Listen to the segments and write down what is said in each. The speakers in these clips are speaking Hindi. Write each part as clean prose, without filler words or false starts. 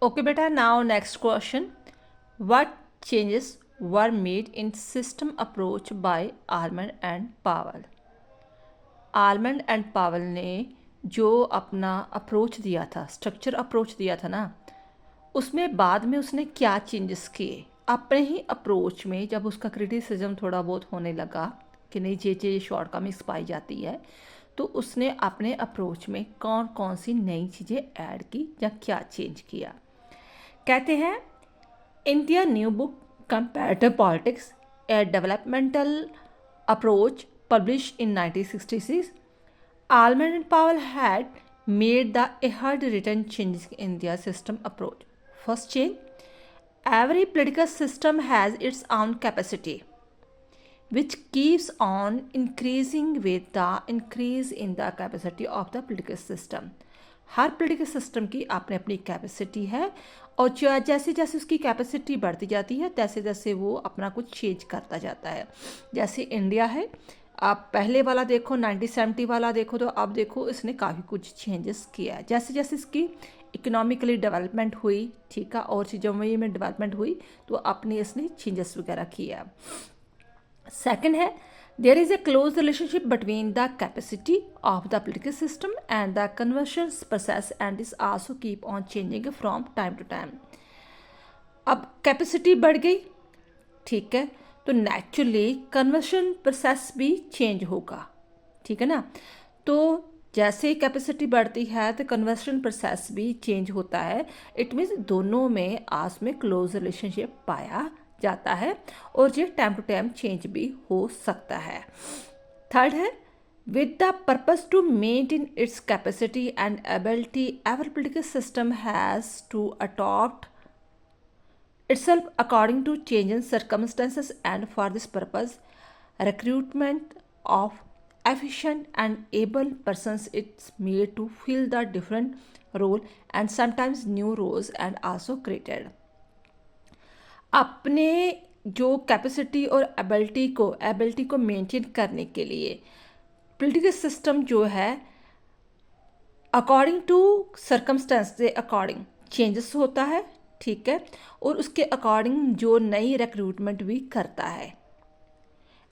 Okay, beta. Now, next question. What changes were made in system approach by Almond and Powell? Almond and पावल ने जो अपना अप्रोच दिया था, स्ट्रक्चर अप्रोच दिया था ना, उसमें बाद में उसने क्या चेंजेस किए अपने ही अप्रोच में। जब उसका क्रिटिसिज्म थोड़ा बहुत होने लगा कि नहीं ये शॉर्टकमिंग्स पाई जाती है, तो उसने अपने अप्रोच में कौन कौन सी नई चीज़ें ऐड की या क्या चेंज किया। कहते हैं India new book comparative politics, A developmental approach published in 1966, Almond and Powell had made the had written changes in their system approach. First change: every political system has its own capacity, which keeps on increasing with the increase in the capacity of the political system. Her political system की अपनी अपनी कैपेसिटी है, और जैसे जैसे उसकी कैपेसिटी बढ़ती जाती है तैसे तैसे वो अपना कुछ चेंज करता जाता है। जैसे इंडिया है, आप पहले वाला देखो 1970 वाला देखो, तो अब देखो इसने काफ़ी कुछ चेंजेस किया है। जैसे जैसे इसकी इकोनॉमिकली डेवलपमेंट हुई, ठीक है, और चीज़ों में डेवलपमेंट हुई, तो अपने इसने चेंजेस वगैरह किया। सेकंड है, there is a close relationship between the capacity of the political system and the conversion process, and is also keep on changing from time to time. अब कैपेसिटी बढ़ गई, ठीक है, तो नेचुरली कन्वर्शन प्रोसेस भी चेंज होगा, ठीक है ना। तो जैसे कैपेसिटी बढ़ती है तो कन्वर्शन प्रोसेस भी चेंज होता है। इट मीन्स दोनों में आपस में क्लोज रिलेशनशिप पाया जाता है, और ये टाइम टू टाइम चेंज भी हो सकता है। थर्ड है, with the purpose to maintain its capacity and ability, ever political system has to adopt itself according to changing circumstances, and for this purpose recruitment of efficient and able persons is made to fill the different role, and sometimes new roles and also created. अपने जो कैपेसिटी और एबिलिटी को मेंटेन करने के लिए पॉलिटिकल सिस्टम जो है अकॉर्डिंग टू सर्कमस्टेंस के अकॉर्डिंग चेंजेस होता है, ठीक है, और उसके अकॉर्डिंग जो नई रिक्रूटमेंट भी करता है।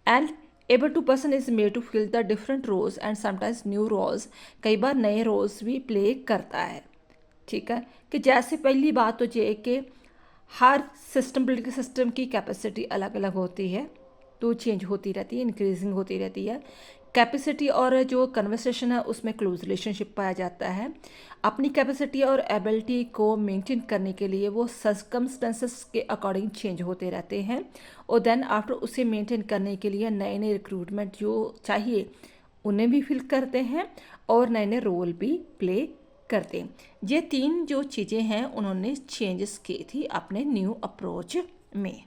And able to person is made to fill the different roles and sometimes new roles, कई बार नए रोल्स भी प्ले करता है, ठीक है। कि जैसे पहली बात तो ये कि हर सिस्टम पोलिटिकल सिस्टम की कैपेसिटी अलग अलग होती है, तो चेंज होती रहती है, इंक्रीजिंग होती रहती है। कैपेसिटी और जो कन्वर्सेशन है उसमें क्लोज रिलेशनशिप पाया जाता है। अपनी कैपेसिटी और एबिलिटी को मेंटेन करने के लिए वो सर्कमस्टेंसेस के अकॉर्डिंग चेंज होते रहते हैं, और देन आफ्टर उसे मेंटेन करने के लिए नए नए रिक्रूटमेंट जो चाहिए उन्हें भी फिल करते हैं, और नए नए रोल भी प्ले करते हैं। ये तीन जो चीज़ें हैं उन्होंने चेंजेस की थी अपने न्यू अप्रोच में।